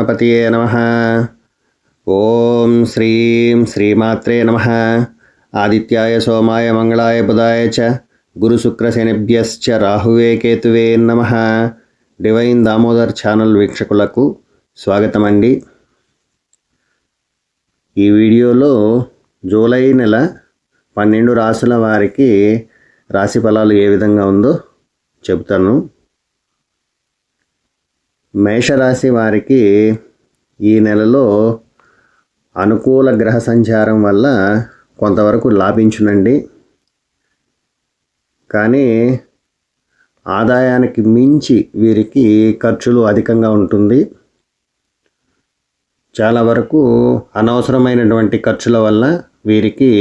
గణపతియే నమః. ఓం శ్రీం శ్రీమాత్రే నమః. ఆదిత్యాయ సోమాయ మంగళాయ బుధాయ చ గురుశుక్రశనిభ్యశ్చ రాహువే కేతువే నమః. డివైన్ దామోదర్ ఛానల్ వీక్షకులకు స్వాగతం అండి. ఈ వీడియోలో జూలై నెల 12 రాశుల వారికి రాశి ఫలాలు ఏ విధంగా ఉందో చెబుతాను. మేషరాశి వారికి ఈ నెలలో అనుకూల గ్రహ సంచారం వల్ల కొంతవరకు లాభించునండి. కానీ ఆదాయానికి మించి వీరికి ఖర్చులు అధికంగా ఉంటుంది. చాలా వరకు అనవసరమైనటువంటి ఖర్చుల వల్ల వీరికి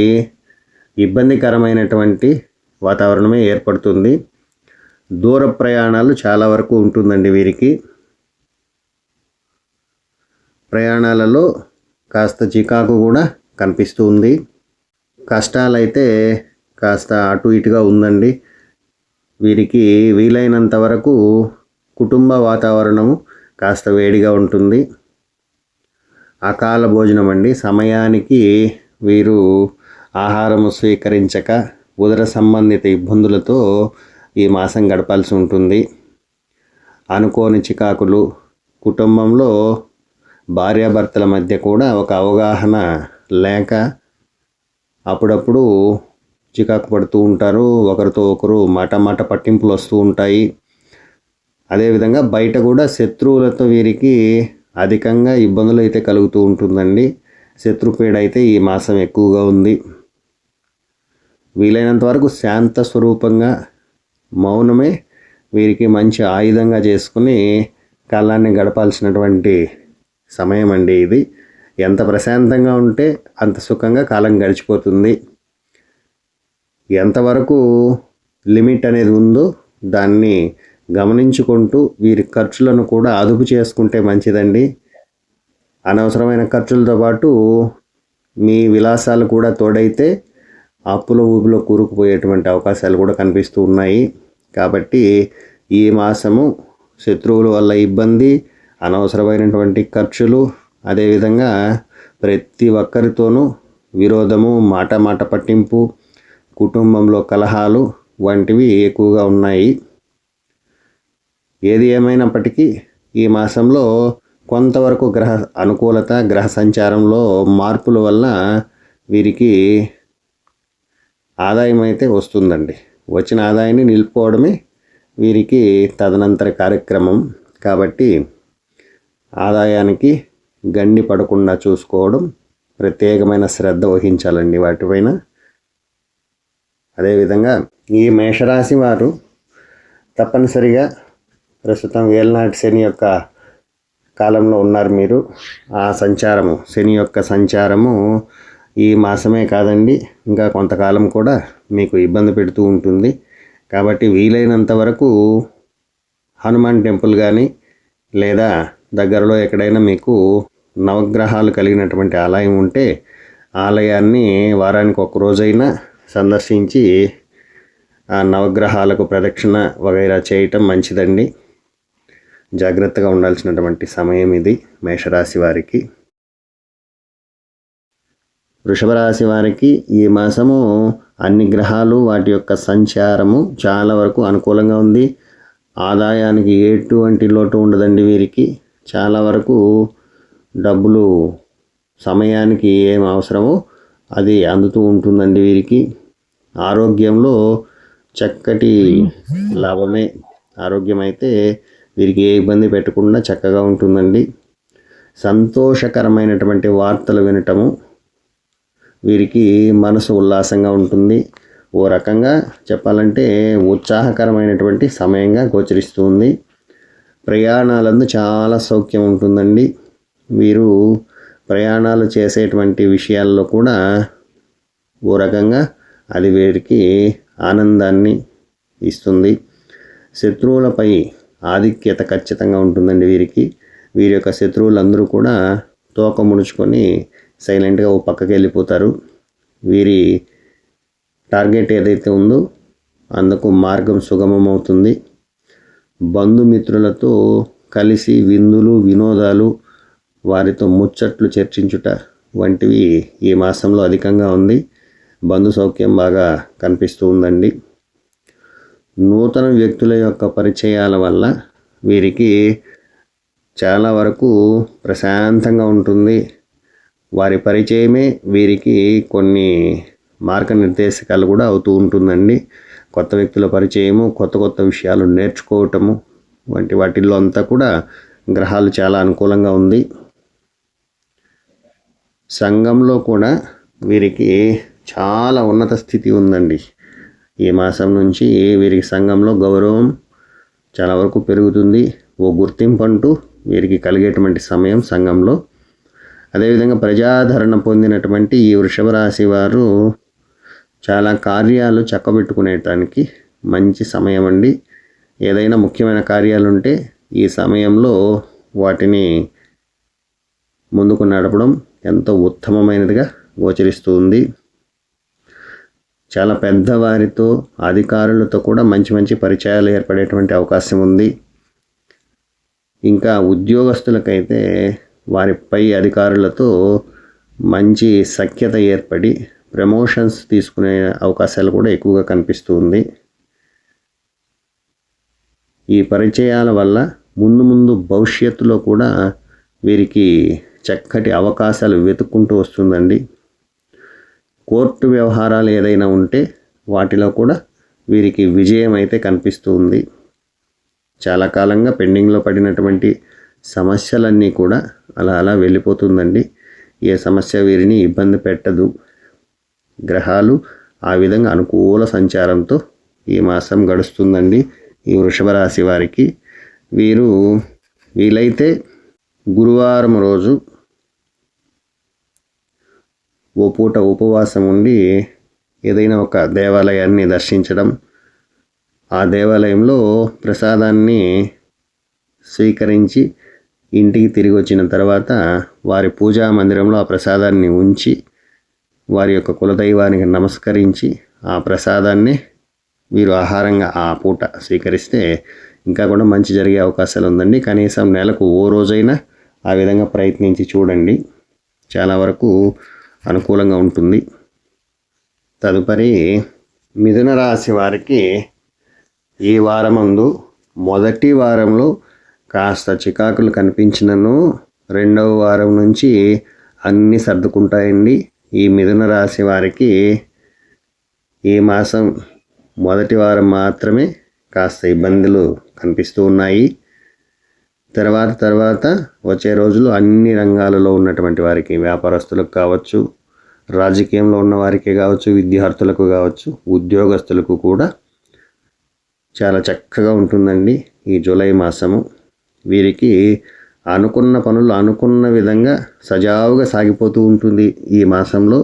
ఇబ్బందికరమైనటువంటి వాతావరణమే ఏర్పడుతుంది. దూర ప్రయాణాలు చాలా వరకు ఉంటుందండి వీరికి. ప్రయాణాలలో కాస్త చికాకు కూడా కనిపిస్తూ ఉంది. కష్టాలైతే కాస్త అటు ఇటుగా ఉందండి. వీరికి వీలైనంత వరకు కుటుంబ వాతావరణము కాస్త వేడిగా ఉంటుంది. అకాల భోజనం అండి. సమయానికి వీరు ఆహారము స్వీకరించక ఉదర సంబంధిత ఇబ్బందులతో ఈ మాసం గడపాల్సి ఉంటుంది. అనుకోని చికాకులు, కుటుంబంలో భార్యాభర్తల మధ్య కూడా ఒక అవగాహన లేక అప్పుడప్పుడు చికాకు పడుతూ ఉంటారు. ఒకరితో ఒకరు మాట పట్టింపులు వస్తూ ఉంటాయి. అదేవిధంగా బయట కూడా శత్రువులతో వీరికి అధికంగా ఇబ్బందులు అయితే కలుగుతూ ఉంటుందండి. శత్రుపీడ అయితే ఈ మాసం ఎక్కువగా ఉంది. వీలైనంత వరకు శాంత స్వరూపంగా మౌనమే వీరికి మంచి ఆయుధంగా చేసుకుని కాలాన్ని గడపాల్సినటువంటి సమయం అండి ఇది. ఎంత ప్రశాంతంగా ఉంటే అంత సుఖంగా కాలం గడిచిపోతుంది. ఎంతవరకు లిమిట్ అనేది ఉందో దాన్ని గమనించుకుంటూ వీరి ఖర్చులను కూడా అదుపు చేసుకుంటే మంచిదండి. అనవసరమైన ఖర్చులతో పాటు మీ విలాసాలు కూడా తోడైతే అప్పుల ఊబిలో కూరుకుపోయేటువంటి అవకాశాలు కూడా కనిపిస్తూ ఉన్నాయి. కాబట్టి ఈ మాసము శత్రువుల వల్ల ఇబ్బంది, అనవసరమైనటువంటి ఖర్చులు, అదేవిధంగా ప్రతి ఒక్కరితోనూ విరోధము, మాట పట్టింపు, కుటుంబంలో కలహాలు వంటివి ఎక్కువగా ఉన్నాయి. ఏది ఏమైనప్పటికీ ఈ మాసంలో కొంతవరకు గ్రహ అనుకూలత, గ్రహ సంచారంలో మార్పుల వల్ల వీరికి ఆదాయం అయితే వస్తుందండి. వచ్చిన ఆదాయాన్ని నిలుపుకోవడమే వీరికి తదనంతర కార్యక్రమం. కాబట్టి ఆదాయానికి గండి పడకుండా చూసుకోవడం, ప్రత్యేకమైన శ్రద్ధ వహించాలండి వాటిపైన. అదేవిధంగా ఈ మేషరాశి వారు తప్పనిసరిగా ప్రస్తుతం ఏళ్ళనాటి శని యొక్క కాలంలో ఉన్నారు మీరు. ఆ సంచారము, శని యొక్క సంచారము ఈ మాసమే కాదండి, ఇంకా కొంతకాలం కూడా మీకు ఇబ్బంది పెడుతూ ఉంటుంది. కాబట్టి వీలైనంత వరకు హనుమాన్ టెంపుల్ కానీ లేదా దగ్గరలో ఎక్కడైనా మీకు నవగ్రహాలు కలిగినటువంటి ఆలయం ఉంటే ఆలయాన్ని వారానికి ఒక రోజైనా సందర్శించి ఆ నవగ్రహాలకు ప్రదక్షిణ వగైరా చేయటం మంచిదండి. జాగ్రత్తగా ఉండాల్సినటువంటి సమయం ఇది మేషరాశి వారికి. వృషభ రాశి వారికి ఈ మాసము అన్ని గ్రహాలు వాటి యొక్క సంచారము చాలా వరకు అనుకూలంగా ఉంది. ఆదాయానికి ఎటువంటి లోటు ఉండదండి వీరికి. చాలా వరకు డబ్బులు సమయానికి ఏం అవసరమో అది అందుతూ ఉంటుందండి వీరికి. ఆరోగ్యంలో చక్కటి లాభమే. ఆరోగ్యం అయితే వీరికి ఏ ఇబ్బంది పెట్టకుండా చక్కగా ఉంటుందండి. సంతోషకరమైనటువంటి వార్తలు వినటము వీరికి మనసు ఉల్లాసంగా ఉంటుంది. ఓ రకంగా చెప్పాలంటే ఉత్సాహకరమైనటువంటి సమయంగా గోచరిస్తుంది. ప్రయాణాలందు చాలా సౌఖ్యం ఉంటుందండి. వీరు ప్రయాణాలు చేసేటువంటి విషయాల్లో కూడా ఓ రకంగా అది వీరికి ఆనందాన్ని ఇస్తుంది. శత్రువులపై ఆధిక్యత ఖచ్చితంగా ఉంటుందండి వీరికి. వీరి యొక్క శత్రువులందరూ కూడా తోక ముడుచుకొని సైలెంట్గా ఓ పక్కకి వెళ్ళిపోతారు. వీరి టార్గెట్ ఏదైతే ఉందో అందుకు మార్గం సుగమం అవుతుంది. బంధుమిత్రులతో కలిసి విందులు, వినోదాలు, వారితో ముచ్చట్లు చర్చించుట వంటివి ఈ మాసంలో అధికంగా ఉంది. బంధు సౌఖ్యం బాగా కనిపిస్తూ ఉందండి. నూతన వ్యక్తుల యొక్క పరిచయాల వల్ల వీరికి చాలా వరకు ప్రశాంతంగా ఉంటుంది. వారి పరిచయమే వీరికి కొన్ని మార్గనిర్దేశకాలు కూడా అవుతూ ఉంటుందండి. కొత్త వ్యక్తుల పరిచయము, కొత్త కొత్త విషయాలు నేర్చుకోవటము వంటి వాటిల్లో అంతా కూడా గ్రహాలు చాలా అనుకూలంగా ఉంది. సంఘంలో కూడా వీరికి చాలా ఉన్నత స్థితి ఉందండి. ఈ మాసం నుంచి వీరికి సంఘంలో గౌరవం చాలా వరకు పెరుగుతుంది. ఓ గుర్తింపు అంటూ వీరికి కలిగేటువంటి సమయం సంఘంలో. అదేవిధంగా ప్రజాదరణ పొందినటువంటి ఈ వృషభ రాశి వారు చాలా కార్యాలు చక్కబెట్టుకునేటానికి మంచి సమయం అండి. ఏదైనా ముఖ్యమైన కార్యాలు ఉంటే ఈ సమయంలో వాటిని ముందుకు నడపడం ఎంతో ఉత్తమమైనదిగా గోచరిస్తూ ఉంది. చాలా పెద్దవారితో, అధికారులతో కూడా మంచి మంచి పరిచయాలు ఏర్పడేటువంటి అవకాశం ఉంది. ఇంకా ఉద్యోగస్తులకైతే వారి పై అధికారులతో మంచి సఖ్యత ఏర్పడి ప్రమోషన్స్ తీసుకునే అవకాశాలు కూడా ఎక్కువగా కనిపిస్తూ ఉంది. ఈ పరిచయాల వల్ల ముందు ముందు భవిష్యత్తులో కూడా వీరికి చక్కటి అవకాశాలు వెతుక్కుంటూ వస్తుందండి. కోర్టు వ్యవహారాలు ఏదైనా ఉంటే వాటిలో కూడా వీరికి విజయం అయితే కనిపిస్తూ ఉంది. చాలా కాలంగా పెండింగ్లో పడినటువంటి సమస్యలన్నీ కూడా అలా అలా వెళ్ళిపోతుందండి. ఏ సమస్య వీరిని ఇబ్బంది పెట్టదు. గ్రహాలు ఆ విధంగా అనుకూల సంచారంతో ఈ మాసం గడుస్తుందండి ఈ వృషభ రాశి వారికి. వీలైతే గురువారం రోజు ఓ పూట ఉపవాసం ఉండి ఏదైనా ఒక దేవాలయాన్ని దర్శించడం, ఆ దేవాలయంలో ప్రసాదాన్ని స్వీకరించి ఇంటికి తిరిగి వచ్చిన తర్వాత వారి పూజా మందిరంలో ఆ ప్రసాదాన్ని ఉంచి వారి యొక్క కులదైవానికి నమస్కరించి ఆ ప్రసాదాన్ని వీరు ఆహారంగా ఆ పూట స్వీకరిస్తే ఇంకా కూడా మంచి జరిగే అవకాశాలు ఉందండి. కనీసం నెలకు ఓ రోజైనా ఆ విధంగా ప్రయత్నించి చూడండి, చాలా వరకు అనుకూలంగా ఉంటుంది. తదుపరి మిథున రాశి వారికి ఈ వారమందు మొదటి వారంలో కాస్త చికాకులు కనిపించినను రెండవ వారం నుంచి అన్నీ సర్దుకుంటాయండి. ఈ మిథున రాశి వారికి ఈ మాసం మొదటి వారం మాత్రమే కాస్త ఇబ్బందులు కనిపిస్తూ ఉన్నాయి. తర్వాత వచ్చే రోజులు అన్ని రంగాలలో ఉన్నటువంటి వారికి, వ్యాపారస్తులకు కావచ్చు, రాజకీయంలో ఉన్న వారికి కావచ్చు, విద్యార్థులకు కావచ్చు, ఉద్యోగస్తులకు కూడా చాలా చక్కగా ఉంటుందండి ఈ జూలై మాసము. వీరికి అనుకున్న పనులు అనుకున్న విధంగా సజావుగా సాగిపోతూ ఉంటుంది. ఈ మాసంలో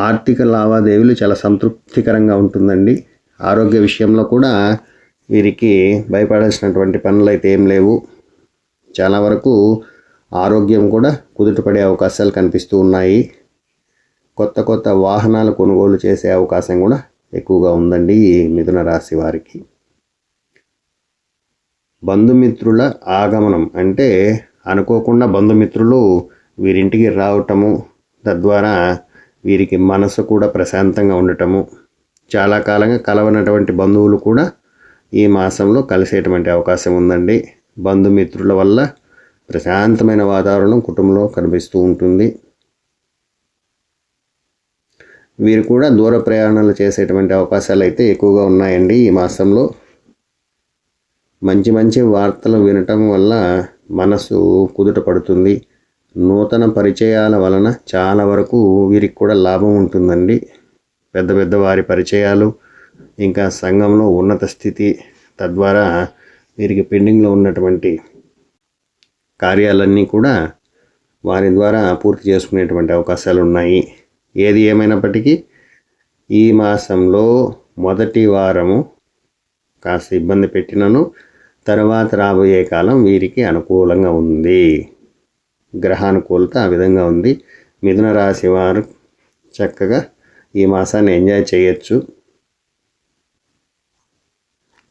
ఆర్థిక లావాదేవీలు చాలా సంతృప్తికరంగా ఉంటుందండి. ఆరోగ్య విషయంలో కూడా వీరికి భయపడాల్సినటువంటి పనులు అయితే ఏం లేవు. చాలా వరకు ఆరోగ్యం కూడా కుదుటపడే అవకాశాలు కనిపిస్తూ ఉన్నాయి. కొత్త కొత్త వాహనాలు కొనుగోలు చేసే అవకాశం కూడా ఎక్కువగా ఉందండి ఈ మిథున రాశి వారికి. బంధుమిత్రుల ఆగమనం అంటే అనుకోకుండా బంధుమిత్రులు వీరింటికి రావటము, తద్వారా వీరికి మనసు కూడా ప్రశాంతంగా ఉండటము, చాలా కాలంగా కలవనటువంటి బంధువులు కూడా ఈ మాసంలో కలిసేటువంటి అవకాశం ఉందండి. బంధుమిత్రుల వల్ల ప్రశాంతమైన వాతావరణం కుటుంబంలో కనిపిస్తూ ఉంటుంది. వీరు కూడా దూర ప్రయాణాలు చేసేటువంటి అవకాశాలు అయితే ఎక్కువగా ఉన్నాయండి ఈ మాసంలో. మంచి మంచి వార్తలు వినటం వల్ల మనసు కుదుట పడుతుంది. నూతన పరిచయాల వలన చాలా వరకు వీరికి కూడా లాభం ఉంటుందండి. పెద్ద పెద్ద వారి పరిచయాలు, ఇంకా సంఘంలో ఉన్నత స్థితి, తద్వారా వీరికి పెండింగ్లో ఉన్నటువంటి కార్యాలన్నీ కూడా వారి ద్వారా పూర్తి చేసుకునేటువంటి అవకాశాలు ఉన్నాయి. ఏది ఏమైనప్పటికీ ఈ మాసంలో మొదటి వారము కాస్త ఇబ్బంది పెట్టినను తర్వాత రాబోయే కాలం వీరికి అనుకూలంగా ఉంది. గ్రహానుకూలత ఆ విధంగా ఉంది. మిథున రాశి వారు చక్కగా ఈ మాసాన్ని ఎంజాయ్ చేయొచ్చు.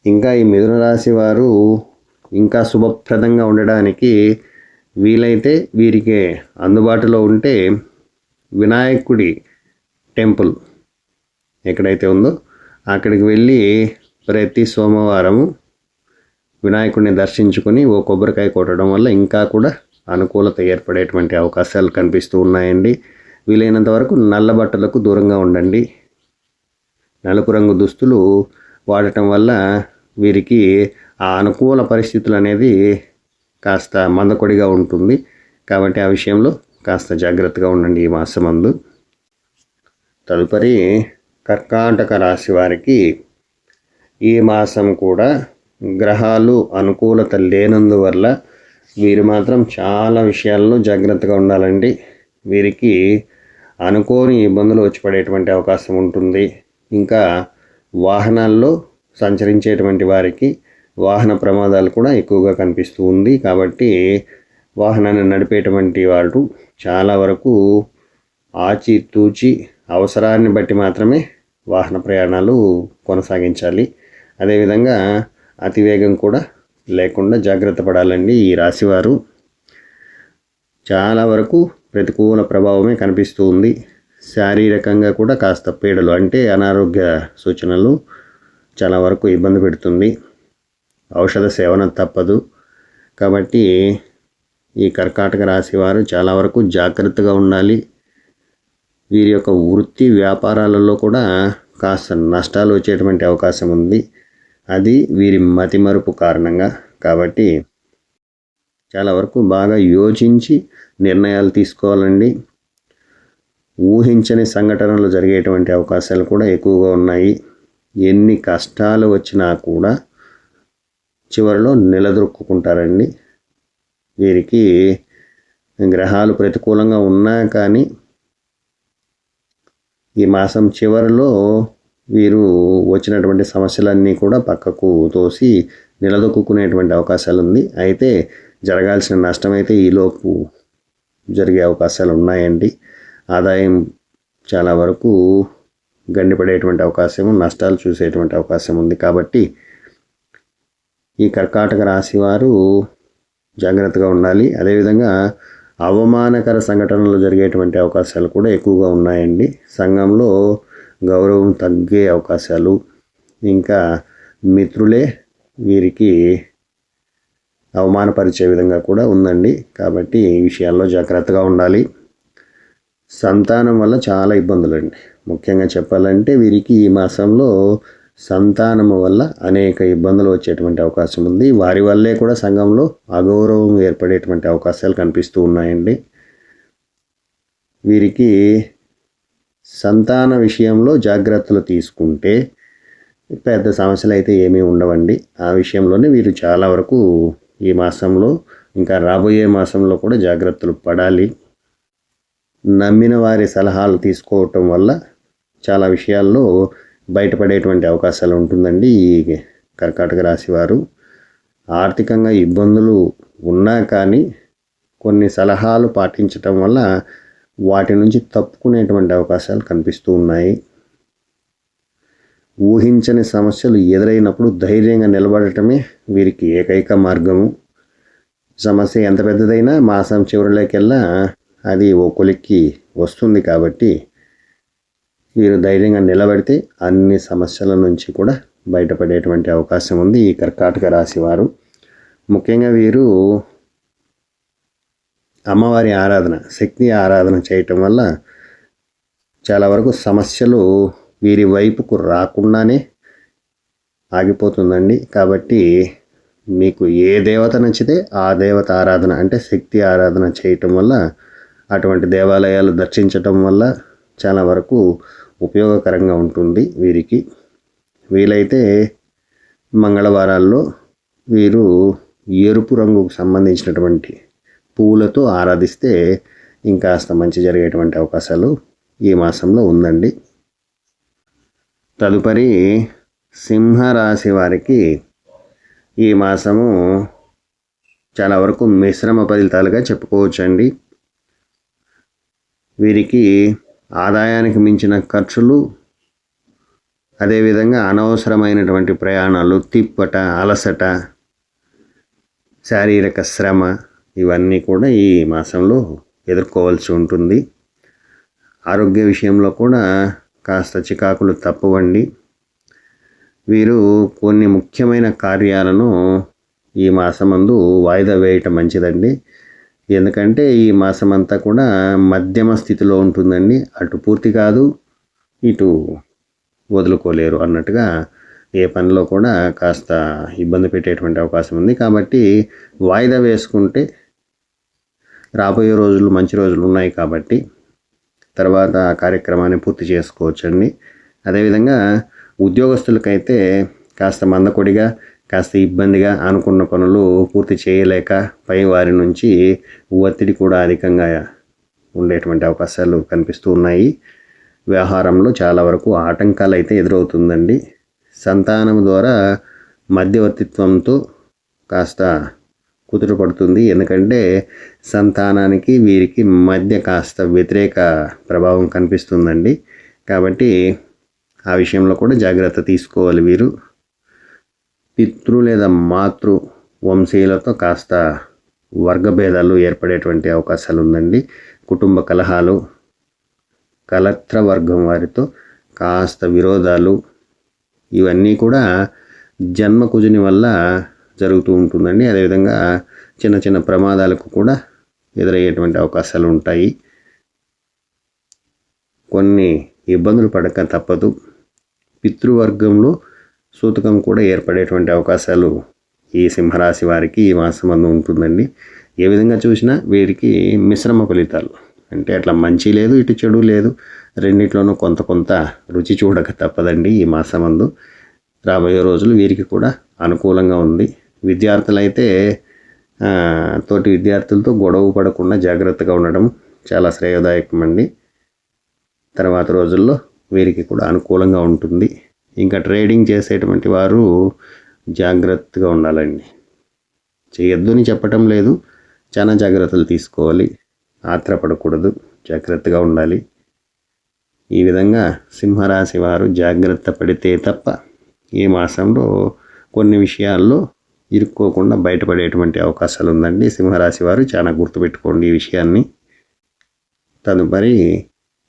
ఇంకా ఈ మిథున రాశి వారు ఇంకా శుభప్రదంగా ఉండడానికి వీలైతే వీరికి అందుబాటులో ఉంటే వినాయకుడి టెంపుల్ ఎక్కడైతే ఉందో అక్కడికి వెళ్ళి ప్రతి సోమవారము వినాయకుడిని దర్శించుకొని ఓ కొబ్బరికాయ కొట్టడం వల్ల ఇంకా కూడా అనుకూలత ఏర్పడేటువంటి అవకాశాలు కనిపిస్తూ ఉన్నాయండి. వీలైనంత వరకు నల్ల బట్టలకు దూరంగా ఉండండి. నలుపు రంగు దుస్తులు వాడటం వల్ల వీరికి ఆ అనుకూల పరిస్థితులు అనేది కాస్త మందకొడిగా ఉంటుంది. కాబట్టి ఆ విషయంలో కాస్త జాగ్రత్తగా ఉండండి ఈ మాసమందు. తదుపరి కర్కాటక రాశి వారికి ఈ మాసం కూడా గ్రహాలు అనుకూలత లేనందువల్ల వీరు మాత్రం చాలా విషయాల్లో జాగ్రత్తగా ఉండాలండి. వీరికి అనుకోని ఇబ్బందులు వచ్చి పడేటువంటి అవకాశం ఉంటుంది. ఇంకా వాహనాల్లో సంచరించేటువంటి వారికి వాహన ప్రమాదాలు కూడా ఎక్కువగా కనిపిస్తూ ఉంది. కాబట్టి వాహనాన్ని నడిపేటువంటి వాళ్ళు చాలా వరకు ఆచితూచి అవసరాన్ని బట్టి మాత్రమే వాహన ప్రయాణాలు కొనసాగించాలి. అదేవిధంగా అతివేగం కూడా లేకుండా జాగ్రత్త పడాలండి. ఈ రాశివారు చాలా వరకు ప్రతికూల ప్రభావమే కనిపిస్తూ ఉంది. శారీరకంగా కూడా కాస్త పీడలు అంటే అనారోగ్య సూచనలు చాలా వరకు ఇబ్బంది పెడుతుంది. ఔషధ సేవనం తప్పదు. కాబట్టి ఈ కర్కాటక రాశి వారు చాలా వరకు జాగ్రత్తగా ఉండాలి. వీరి యొక్క వృత్తి వ్యాపారాలలో కూడా కాస్త నష్టాలు వచ్చేటువంటి అవకాశం ఉంది. అది వీరి మతిమరుపు కారణంగా. కాబట్టి చాలా వరకు బాగా యోచించి నిర్ణయాలు తీసుకోవాలండి. ఊహించని సంఘటనలు జరిగేటువంటి అవకాశాలు కూడా ఎక్కువగా ఉన్నాయి. ఎన్ని కష్టాలు వచ్చినా కూడా చివరిలో నిలదొక్కుంటారండి. వీరికి గ్రహాలు ప్రతికూలంగా ఉన్నా కానీ ఈ మాసం చివరిలో వీరు వచ్చినటువంటి సమస్యలన్నీ కూడా పక్కకు తోసి నిలదొక్కునేటువంటి అవకాశాలు ఉంది. అయితే జరగాల్సిన నష్టం అయితే ఈలోపు జరిగే అవకాశాలు ఉన్నాయండి. ఆదాయం చాలా వరకు గండిపడేటువంటి అవకాశం, నష్టాలు చూసేటువంటి అవకాశం ఉంది. కాబట్టి ఈ కర్కాటక రాశి వారు జాగ్రత్తగా ఉండాలి. అదేవిధంగా అవమానకర సంఘటనలు జరిగేటువంటి అవకాశాలు కూడా ఎక్కువగా ఉన్నాయండి. సంఘంలో గౌరవం తగ్గే అవకాశాలు, ఇంకా మిత్రులే వీరికి అవమానపరిచే విధంగా కూడా ఉందండి. కాబట్టి ఈ విషయాల్లో జాగ్రత్తగా ఉండాలి. సంతానం వల్ల చాలా ఇబ్బందులండి. ముఖ్యంగా చెప్పాలంటే వీరికి ఈ మాసంలో సంతానము వల్ల అనేక ఇబ్బందులు వచ్చేటువంటి అవకాశం ఉంది. వారి వల్లే కూడా సంఘంలో అగౌరవం ఏర్పడేటువంటి అవకాశాలు కనిపిస్తూ ఉన్నాయండి. వీరికి సంతాన విషయంలో జాగ్రత్తలు తీసుకుంటే పెద్ద సమస్యలు అయితే ఏమీ ఉండవండి. ఆ విషయంలోనే వీరు చాలా వరకు ఈ మాసంలో ఇంకా రాబోయే మాసంలో కూడా జాగ్రత్తలు పడాలి. నమ్మిన వారి సలహాలు తీసుకోవటం వల్ల చాలా విషయాల్లో బయటపడేటువంటి అవకాశాలు ఉంటుందండి. ఈ కర్కాటక రాశి వారు ఆర్థికంగా ఇబ్బందులు ఉన్నా కానీ కొన్ని సలహాలు పాటించటం వల్ల వాటి నుంచి తప్పుకునేటువంటి అవకాశాలు కనిపిస్తూ ఉన్నాయి. ఊహించని సమస్యలు ఎదురైనప్పుడు ధైర్యంగా నిలబడటమే వీరికి ఏకైక మార్గము. సమస్య ఎంత పెద్దదైనా మాసం చివరిలోకెల్లా అది ఓ కొలిక్కి వస్తుంది. కాబట్టి వీరు ధైర్యంగా నిలబడితే అన్ని సమస్యల నుంచి కూడా బయటపడేటువంటి అవకాశం ఉంది ఈ కర్కాటక రాశి వారు. ముఖ్యంగా వీరు అమ్మవారి ఆరాధన, శక్తి ఆరాధన చేయటం వల్ల చాలా వరకు సమస్యలు వీరి వైపుకు రాకుండానే ఆగిపోతుందండి. కాబట్టి మీకు ఏ దేవత నచ్చితే ఆ దేవత ఆరాధన అంటే శక్తి ఆరాధన చేయటం వల్ల, అటువంటి దేవాలయాలు దర్శించటం వల్ల చాలా వరకు ఉపయోగకరంగా ఉంటుంది వీరికి. వీలైతే మంగళవారాల్లో వీరు ఎరుపు రంగుకు సంబంధించినటువంటి పువ్వులతో ఆరాధిస్తే ఇంకాస్త మంచి జరిగేటువంటి అవకాశాలు ఈ మాసంలో ఉందండి. తదుపరి సింహరాశి వారికి ఈ మాసము చాలా వరకు మిశ్రమ ఫలితాలుగా చెప్పుకోవచ్చండి. వీరికి ఆదాయానికి మించిన ఖర్చులు, అదేవిధంగా అనవసరమైనటువంటి ప్రయాణాలు, తిప్పట, అలసట, శారీరక శ్రమ ఇవన్నీ కూడా ఈ మాసంలో ఎదుర్కోవాల్సి ఉంటుంది. ఆరోగ్య విషయంలో కూడా కాస్త చికాకులు తప్పవండి. వీరు కొన్ని ముఖ్యమైన కార్యాలను ఈ మాసమందు వాయిదా వేయటం మంచిదండి. ఎందుకంటే ఈ మాసం అంతా కూడా మధ్యమ స్థితిలో ఉంటుందండి. అటు పూర్తి కాదు, ఇటు వదులుకోలేరు అన్నట్టుగా ఏ పనిలో కూడా కాస్త ఇబ్బంది పెట్టేటువంటి అవకాశం ఉంది. కాబట్టి వాయిదా వేసుకుంటే రాబోయే రోజులు మంచి రోజులు ఉన్నాయి కాబట్టి తర్వాత ఆ కార్యక్రమాన్ని పూర్తి చేసుకోవచ్చండి. అదేవిధంగా ఉద్యోగస్తులకైతే కాస్త మందకొడిగా, కాస్త ఇబ్బందిగా అనుకున్న పనులు పూర్తి చేయలేక పై వారి నుంచి ఒత్తిడి కూడా అధికంగా ఉండేటువంటి అవకాశాలు కనిపిస్తూ ఉన్నాయి. వ్యవహారంలో చాలా వరకు ఆటంకాలు అయితే ఎదురవుతుందండి. సంతానం ద్వారా మధ్యవర్తిత్వంతో కాస్త కుదుట పడుతుంది. ఎందుకంటే సంతానానికి వీరికి మధ్య కాస్త వ్యతిరేక ప్రభావం కనిపిస్తుందండి. కాబట్టి ఆ విషయంలో కూడా జాగ్రత్త తీసుకోవాలి వీరు. పితృ లేదా మాతృ వంశీయులతో కాస్త వర్గభేదాలు ఏర్పడేటువంటి అవకాశాలు ఉందండి. కుటుంబ కలహాలు, కలత్ర వర్గం వారితో కాస్త విరోధాలు, ఇవన్నీ కూడా జన్మకుజుని వల్ల జరుగుతూ ఉంటుందండి. అదేవిధంగా చిన్న చిన్న ప్రమాదాలకు కూడా ఎదురయ్యేటువంటి అవకాశాలు ఉంటాయి. కొన్ని ఇబ్బందులు పడక తప్పదు. పితృవర్గంలో సూతకం కూడా ఏర్పడేటువంటి అవకాశాలు ఈ సింహరాశి వారికి ఈ మాసమందు ఉంటుందండి. ఏ విధంగా చూసినా వీరికి మిశ్రమ ఫలితాలు, అంటే అట్లా మంచి లేదు, ఇటు చెడు లేదు, రెండిట్లోనూ కొంత కొంత రుచి చూడక తప్పదండి. ఈ మాసమందు రాబోయే రోజులు వీరికి కూడా అనుకూలంగా ఉంది. విద్యార్థులైతే తోటి విద్యార్థులతో గొడవ పడకుండా జాగ్రత్తగా ఉండడం చాలా శ్రేయోదాయకం అండి. తర్వాత రోజుల్లో వీరికి కూడా అనుకూలంగా ఉంటుంది. ఇంకా ట్రేడింగ్ చేసేటువంటి వారు జాగ్రత్తగా ఉండాలండి. చేయొద్దు అని చెప్పటం లేదు, చాలా జాగ్రత్తలు తీసుకోవాలి, ఆత్రపడకూడదు, జాగ్రత్తగా ఉండాలి. ఈ విధంగా సింహరాశి వారు జాగ్రత్త పడితే తప్ప ఈ మాసంలో కొన్ని విషయాల్లో ఇరుక్కోకుండా బయటపడేటువంటి అవకాశాలు ఉందండి. సింహరాశి వారు చాలా గుర్తుపెట్టుకోండి ఈ విషయాన్ని. తదుపరి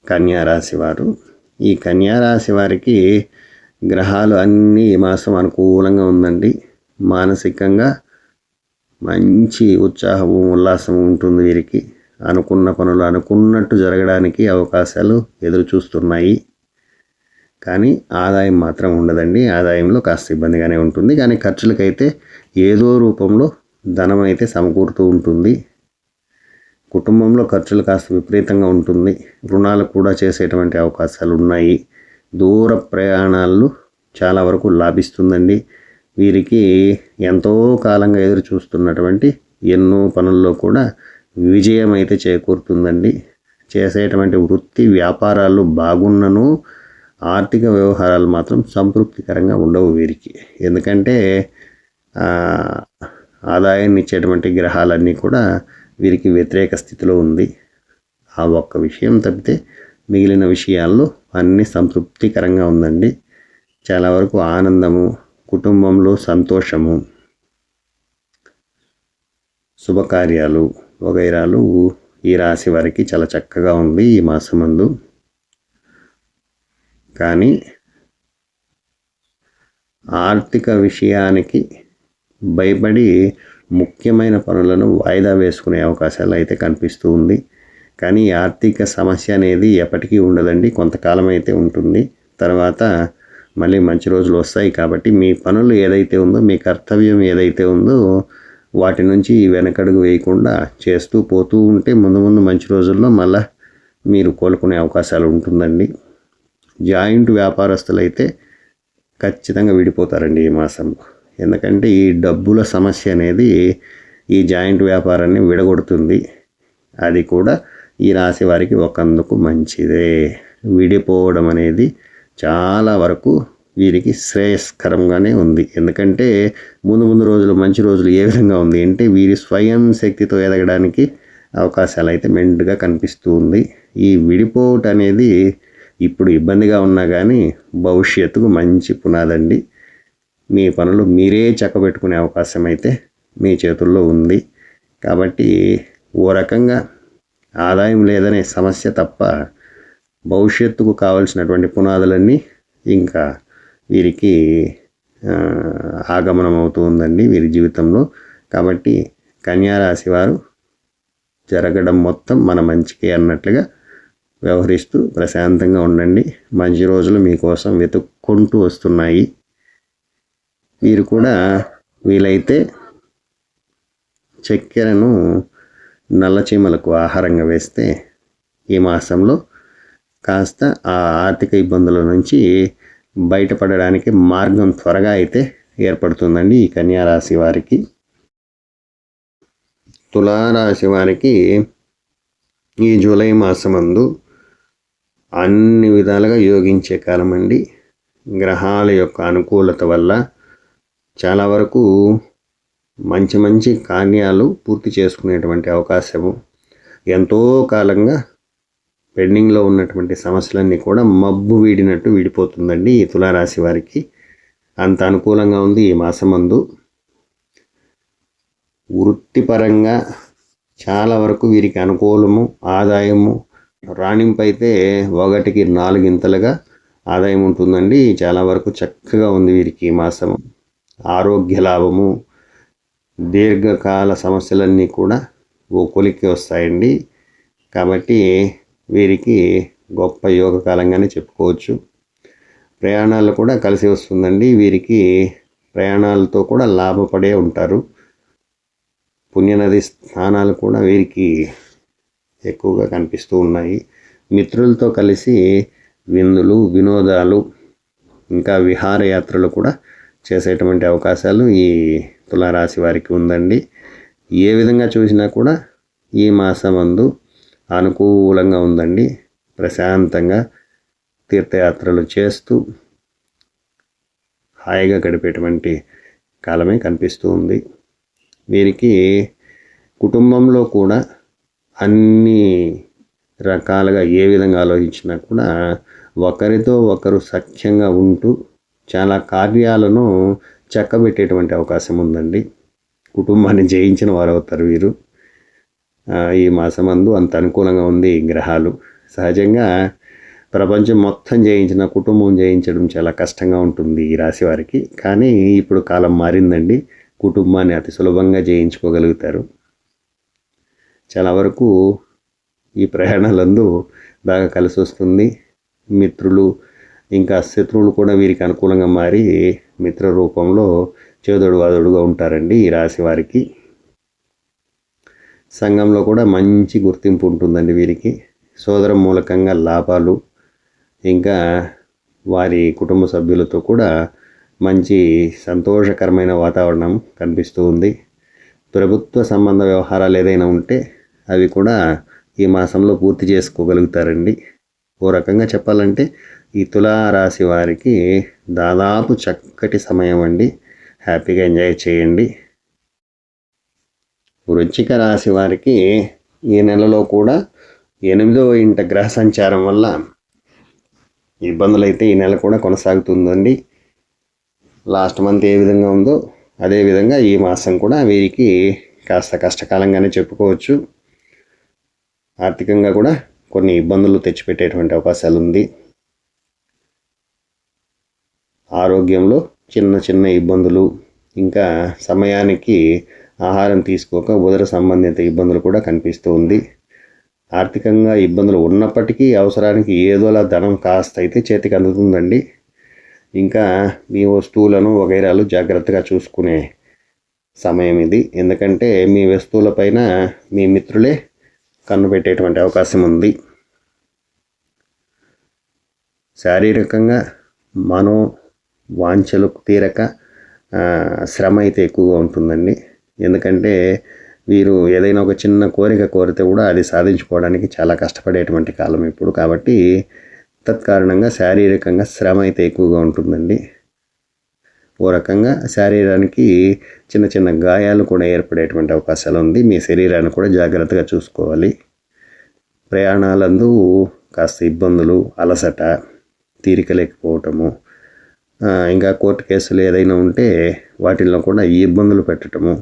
కన్యారాశి వారు. ఈ కన్యారాశి వారికి గ్రహాలు అన్నీ ఈ మాసం అనుకూలంగా ఉందండి. మానసికంగా మంచి ఉత్సాహము, ఉల్లాసము ఉంటుంది వీరికి. అనుకున్న పనులు అనుకున్నట్టు జరగడానికి అవకాశాలు ఎదురు చూస్తున్నాయి. కానీ ఆదాయం మాత్రం ఉండదండి. ఆదాయంలో కాస్త ఇబ్బందిగానే ఉంటుంది. కానీ ఖర్చులకైతే ఏదో రూపంలో ధనం అయితే సమకూరుతూ ఉంటుంది. కుటుంబంలో ఖర్చులు కాస్త విపరీతంగా ఉంటుంది. రుణాలు కూడా చేసేటువంటి అవకాశాలు ఉన్నాయి. దూర ప్రయాణాలు చాలా వరకు లాభిస్తుందండి. వీరికి ఎంతో కాలంగా ఎదురు చూస్తున్నటువంటి ఎన్నో పనుల్లో కూడా విజయం అయితే చేకూరుతుందండి. చేసేటువంటి వృత్తి వ్యాపారాలు బాగున్నను ఆర్థిక వ్యవహారాలు మాత్రం సంతృప్తికరంగా ఉండవు వీరికి. ఎందుకంటే ఆదాయాన్ని ఇచ్చేటువంటి గ్రహాలన్నీ కూడా వీరికి వ్యతిరేక స్థితిలో ఉంది. ఆ ఒక్క విషయం తప్పితే మిగిలిన విషయాల్లో అన్నీ సంతృప్తికరంగా ఉందండి. చాలా వరకు ఆనందము, కుటుంబంలో సంతోషము, శుభకార్యాలు వగైరాలు ఈ రాశి వారికి చాలా చక్కగా ఉంది ఈ మాసమందు. కానీ ఆర్థిక విషయానికి భయపడి ముఖ్యమైన పనులను వాయిదా వేసుకునే అవకాశాలు అయితే కనిపిస్తూ ఉంది. కానీ ఆర్థిక సమస్య అనేది ఎప్పటికీ ఉండదండి, కొంతకాలం అయితే ఉంటుంది. తర్వాత మళ్ళీ మంచి రోజులు వస్తాయి. కాబట్టి మీ పనులు ఏదైతే ఉందో, మీ కర్తవ్యం ఏదైతే ఉందో వాటి నుంచి వెనకడుగు వేయకుండా చేస్తూ పోతూ ఉంటే ముందు ముందు మంచి రోజుల్లో మళ్ళీ మీరు కోలుకునే అవకాశాలు ఉంటుందండి. జాయింట్ వ్యాపారస్తులైతే ఖచ్చితంగా విడిపోతారండి ఈ మాసంలో. ఎందుకంటే ఈ డబ్బుల సమస్య అనేది ఈ జాయింట్ వ్యాపారాన్ని విడగొడుతుంది. అది కూడా ఈ రాశి వారికి ఒకందుకు మంచిదే. విడిపోవడం అనేది చాలా వరకు వీరికి శ్రేయస్కరంగానే ఉంది. ఎందుకంటే ముందు రోజులు మంచి రోజులు ఏ విధంగా ఉంది అంటే వీరి స్వయం శక్తితో ఎదగడానికి అవకాశాలు అయితే మెండుగా కనిపిస్తూ ఉంది. ఈ విడిపోవటం అనేది ఇప్పుడు ఇబ్బందిగా ఉన్నా కానీ భవిష్యత్తుకు మంచి పునాదండి. మీ పనులు మీరే చక్కబెట్టుకునే అవకాశం అయితే మీ చేతుల్లో ఉంది. కాబట్టి ఓ రకంగా ఆదాయం లేదనే సమస్య తప్ప భవిష్యత్తుకు కావలసినటువంటి పునాదులన్నీ ఇంకా వీరికి ఆగమనం అవుతూ ఉందండి వీరి జీవితంలో. కాబట్టి కన్యారాశి వారు జరగడం మొత్తం మన మంచికే అన్నట్లుగా వ్యవహరిస్తూ ప్రశాంతంగా ఉండండి. మంచి రోజులు మీకోసం వెతుక్కుంటూ వస్తున్నాయి. వీరు కూడా వీలైతే చక్కెరను నల్లచీమలకు ఆహారంగా వేస్తే ఈ మాసంలో కాస్త ఆ ఆర్థిక ఇబ్బందుల నుంచి బయటపడడానికి మార్గం త్వరగా అయితే ఏర్పడుతుందండి ఈ కన్యారాశి వారికి. తులారాశి వారికి ఈ జూలై మాసమందు అన్ని విధాలుగా యోగించే కాలం అండి. గ్రహాల యొక్క అనుకూలత వల్ల చాలా వరకు మంచి మంచి కార్యాలు పూర్తి చేసుకునేటువంటి అవకాశము, ఎంతో కాలంగా పెండింగ్లో ఉన్నటువంటి సమస్యలన్నీ కూడా మబ్బు వీడినట్టు వీడిపోతుందండి ఈ తులారాశి వారికి. అంత అనుకూలంగా ఉంది ఈ మాసమందు. వృత్తిపరంగా చాలా వరకు వీరికి అనుకూలము, ఆదాయము రాణింపు అయితే 1కి 4 ఆదాయం ఉంటుందండి. చాలా వరకు చక్కగా ఉంది వీరికి ఈ మాసము. ఆరోగ్య లాభము, దీర్ఘకాల సమస్యలన్నీ కూడా ఓ కొలిక్కి వస్తాయండి. కాబట్టి వీరికి గొప్ప యోగకాలంగానే చెప్పుకోవచ్చు. ప్రయాణాలు కూడా కలిసి వస్తుందండి. వీరికి ప్రయాణాలతో కూడా లాభపడే ఉంటారు. పుణ్యనది స్నానాలు కూడా వీరికి ఎక్కువగా కనిపిస్తూ ఉన్నాయి. మిత్రులతో కలిసి విందులు, వినోదాలు, ఇంకా విహారయాత్రలు కూడా చేసేటువంటి అవకాశాలు ఈ తులారాశి వారికి ఉందండి. ఏ విధంగా చూసినా కూడా ఈ మాసమందు అనుకూలంగా ఉందండి. ప్రశాంతంగా తీర్థయాత్రలు చేస్తూ హాయిగా గడిపేటువంటి కాలమే కనిపిస్తూ ఉంది. వీరికి కుటుంబంలో కూడా అన్ని రకాలుగా ఏ విధంగా ఆలోచించినా కూడా ఒకరితో ఒకరు సఖ్యంగా ఉంటూ చాలా కార్యాలను చక్కబెట్టేటువంటి అవకాశం ఉందండి. కుటుంబాన్ని జయించిన వారు అవుతారు వీరు. ఈ మాసమందు అంత అనుకూలంగా ఉంది గ్రహాలు. సహజంగా ప్రపంచం మొత్తం జయించిన కుటుంబం జయించడం చాలా కష్టంగా ఉంటుంది ఈ రాశి వారికి. కానీ ఇప్పుడు కాలం మారిందండి. కుటుంబాన్ని అతి సులభంగా జయించుకోగలుగుతారు. చాలా వరకు ఈ ప్రయాణాలందు బాగా కలిసి వస్తుంది. మిత్రులు ఇంకా శత్రువులు కూడా వీరికి అనుకూలంగా మారి మిత్ర రూపంలో చేదోడు వాదోడుగా ఉంటారండి ఈ రాశి వారికి. సంఘంలో కూడా మంచి గుర్తింపు ఉంటుందండి వీరికి. సోదర మూలకంగా లాభాలు, ఇంకా వారి కుటుంబ సభ్యులతో కూడా మంచి సంతోషకరమైన వాతావరణం కనిపిస్తూ ఉంది. ప్రభుత్వ సంబంధ వ్యవహారాలు ఏదైనా ఉంటే అవి కూడా ఈ మాసంలో పూర్తి చేసుకోగలుగుతారండి. ఓ రకంగా చెప్పాలంటే ఈ తులారాశి వారికి దాదాపు చక్కటి సమయం అండి. హ్యాపీగా ఎంజాయ్ చేయండి. వృశ్చిక రాశి వారికి ఈ నెలలో కూడా 8వ ఇంట గ్రహ సంచారం వల్ల ఇబ్బందులు అయితే ఈ నెల కూడా కొనసాగుతుందండి. లాస్ట్ మంత్ ఏ విధంగా ఉందో అదేవిధంగా ఈ మాసం కూడా వీరికి కాస్త కష్టకాలంగానే చెప్పుకోవచ్చు. ఆర్థికంగా కూడా కొన్ని ఇబ్బందులు తెచ్చిపెట్టేటువంటి అవకాశాలు ఉంది. ఆరోగ్యంలో చిన్న చిన్న ఇబ్బందులు, ఇంకా సమయానికి ఆహారం తీసుకోక ఉదర సంబంధిత ఇబ్బందులు కూడా కనిపిస్తూ ఉంది. ఆర్థికంగా ఇబ్బందులు ఉన్నప్పటికీ అవసరానికి ఏదోలా ధనం కాస్త అయితే చేతికి అందుతుందండి. ఇంకా మీ వస్తువులను వగైరాలు జాగ్రత్తగా చూసుకునే సమయం ఇది. ఎందుకంటే మీ వస్తువులపైన మీ మిత్రులే కన్ను పెట్టేటువంటి అవకాశం ఉంది. శారీరకంగా మనో వాంఛలు తీరక శ్రమ అయితే ఎక్కువగా ఉంటుందండి. ఎందుకంటే వీరు ఏదైనా ఒక చిన్న కోరిక కోరితే కూడా అది సాధించుకోవడానికి చాలా కష్టపడేటువంటి కాలం ఇప్పుడు. కాబట్టి తత్కారణంగా శారీరకంగా శ్రమ అయితే ఎక్కువగా ఉంటుందండి. ఓ రకంగా శరీరానికి చిన్న చిన్న గాయాలు కూడా ఏర్పడేటువంటి అవకాశాలు ఉంది. మీ శరీరాన్ని కూడా జాగ్రత్తగా చూసుకోవాలి. ప్రయాణాలందు కాస్త ఇబ్బందులు, అలసట, తీరిక లేకపోవటము, ఇంకా కోర్టు కేసులు ఏదైనా ఉంటే వాటిల్లో కూడా ఈ ఇబ్బందులు పెట్టడము,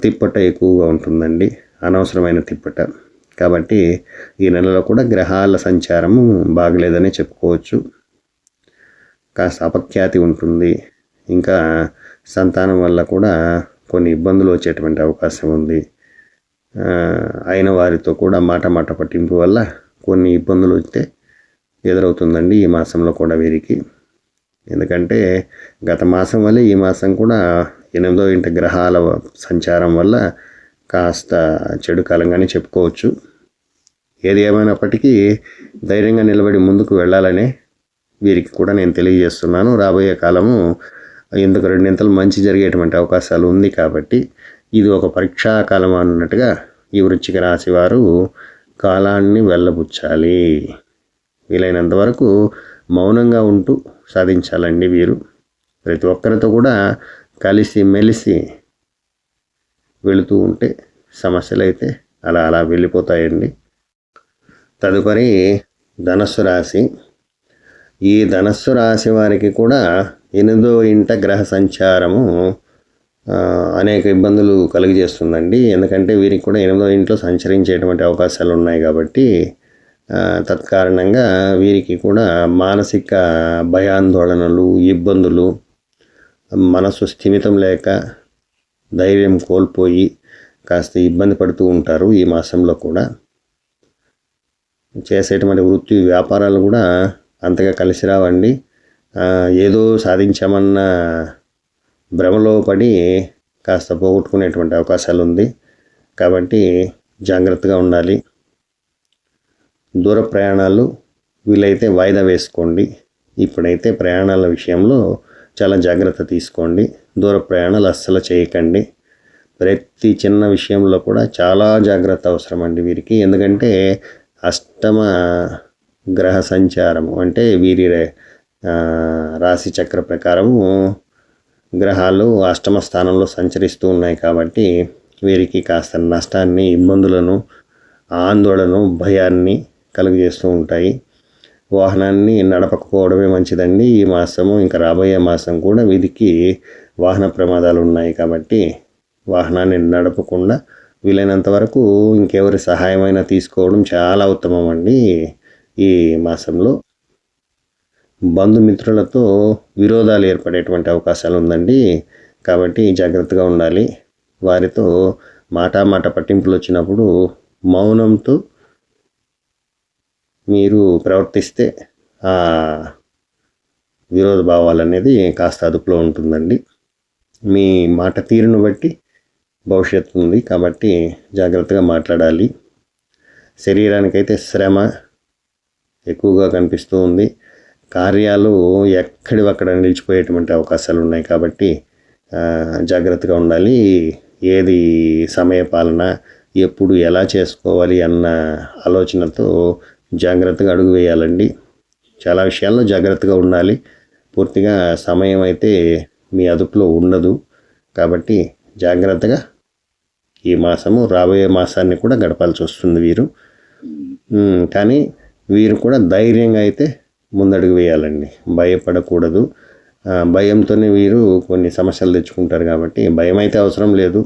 తిప్పట ఎక్కువగా ఉంటుందండి, అనవసరమైన తిప్పట. కాబట్టి ఈ నెలలో కూడా గ్రహాల సంచారము బాగలేదని చెప్పుకోవచ్చు. కాస్త అపఖ్యాతి ఉంటుంది. ఇంకా సంతానం వల్ల కూడా కొన్ని ఇబ్బందులు వచ్చేటువంటి అవకాశం ఉంది. అయిన వారితో కూడా మాట పట్టింపు వల్ల కొన్ని ఇబ్బందులు వస్తే ఎదురవుతుందండి ఈ మాసంలో కూడా వీరికి. ఎందుకంటే గత మాసం వల్ల ఈ మాసం కూడా 8వ ఇంట గ్రహాల సంచారం వల్ల కాస్త చెడు కాలంగానే చెప్పుకోవచ్చు. ఏది ఏమైనప్పటికీ ధైర్యంగా నిలబడి ముందుకు వెళ్ళాలనే వీరికి కూడా నేను తెలియజేస్తున్నాను. రాబోయే కాలము ఎందుకు రెండింతలు మంచి జరిగేటువంటి అవకాశాలు ఉంది కాబట్టి ఇది ఒక పరీక్షా కాలం అన్నట్టుగా ఈ వృశ్చిక రాశి వారు కాలాన్ని వెళ్ళబుచ్చాలి. వీలైనంత వరకు మౌనంగా ఉంటూ సాధించాలండి. వీరు ప్రతి ఒక్కరితో కూడా కలిసి మెలిసి వెళుతూ ఉంటే సమస్యలు అయితే అలా వెళ్ళిపోతాయండి. తదుపరి ధనస్సు రాశి. ఈ ధనస్సు రాశి వారికి కూడా 8వ ఇంట గ్రహ సంచారము అనేక ఇబ్బందులు కలుగజేస్తుందండి. ఎందుకంటే వీరికి కూడా 8వ ఇంట్లో సంచరించేటువంటి అవకాశాలు ఉన్నాయి కాబట్టి తత్కారణంగా వీరికి కూడా మానసిక భయాందోళనలు, ఇబ్బందులు, మనసు స్థిమితం లేక ధైర్యం కోల్పోయి కాస్త ఇబ్బంది పడుతూ ఉంటారు. ఈ మాసంలో కూడా చేసేటువంటి వృత్తి వ్యాపారాలు కూడా అంతగా కలిసి రావండి. ఏదో సాధించామన్న భ్రమలో పడి కాస్త పోగొట్టుకునేటువంటి అవకాశాలు ఉంది. కాబట్టి జాగ్రత్తగా ఉండాలి. దూర ప్రయాణాలు వీలైతే వాయిదా వేసుకోండి. ఇప్పుడైతే ప్రయాణాల విషయంలో చాలా జాగ్రత్త తీసుకోండి. దూర ప్రయాణాలు అస్సలు చేయకండి. ప్రతి చిన్న విషయంలో కూడా చాలా జాగ్రత్త అవసరం అండి వీరికి. ఎందుకంటే అష్టమ గ్రహ సంచారము అంటే వీరి రాశి చక్ర ప్రకారము గ్రహాలు అష్టమ స్థానంలో సంచరిస్తూ ఉన్నాయి కాబట్టి వీరికి కాస్త నష్టాన్ని, ఇబ్బందులను, ఆందోళన, భయాన్ని కలుగజేస్తూ ఉంటాయి. వాహనాన్ని నడపకపోవడమే మంచిదండి. ఈ మాసము ఇంకా రాబోయే మాసం కూడా వీరికి వాహన ప్రమాదాలు ఉన్నాయి కాబట్టి వాహనాన్ని నడపకుండా వీలైనంత వరకు ఇంకెవరి సహాయమైనా తీసుకోవడం చాలా ఉత్తమం అండి. ఈ మాసంలో బంధుమిత్రులతో విరోధాలు ఏర్పడేటువంటి అవకాశాలు ఉందండి. కాబట్టి జాగ్రత్తగా ఉండాలి. వారితో మాట పట్టింపులు వచ్చినప్పుడు మౌనంతో మీరు ప్రవర్తిస్తే ఆ విరోధ భావాలు అనేది కాస్త అదుపులో ఉంటుందండి. మీ మాట తీరును బట్టి భవిష్యత్తు ఉంది కాబట్టి జాగ్రత్తగా మాట్లాడాలి. శరీరానికైతే శ్రమ ఎక్కువగా కనిపిస్తూ ఉంది. కార్యాలు ఎక్కడివక్కడ నిలిచిపోయేటువంటి అవకాశాలు ఉన్నాయి కాబట్టి జాగ్రత్తగా ఉండాలి. ఏది సమయపాలన, ఎప్పుడు ఎలా చేసుకోవాలి అన్న ఆలోచనతో జాగ్రత్తగా అడుగు వేయాలండి. చాలా విషయాల్లో జాగ్రత్తగా ఉండాలి. పూర్తిగా సమయం అయితే మీ అదుపులో ఉండదు కాబట్టి జాగ్రత్తగా ఈ మాసము రాబోయే మాసాన్ని కూడా గడపాల్సి వస్తుంది వీరు. కానీ వీరు కూడా ధైర్యంగా అయితే ముందడుగు వేయాలండి. భయపడకూడదు. భయంతోనే వీరు కొన్ని సమస్యలు తెచ్చుకుంటారు కాబట్టి భయం అయితే అవసరం లేదు.